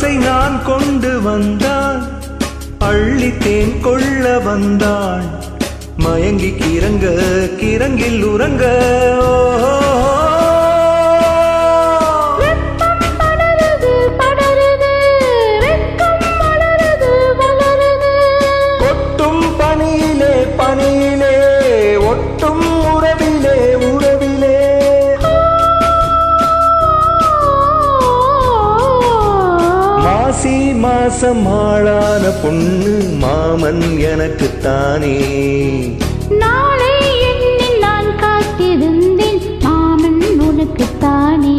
ஆசை நான் கொண்டு வந்தான், அள்ளி தேன் கொள்ள வந்தான், மயங்கி கிறங்க கிறங்கில் உறங்க. கொட்டும் பனியிலே பனியிலே ஒட்டும் உறவிலே உறவிலே. மாசி மாசம் ஆளான பொண்ணு மாமன் எனக்குத்தானே. நாளை எண்ணி நான் காத்திருந்தேன் மாமன் உனக்குத்தானே.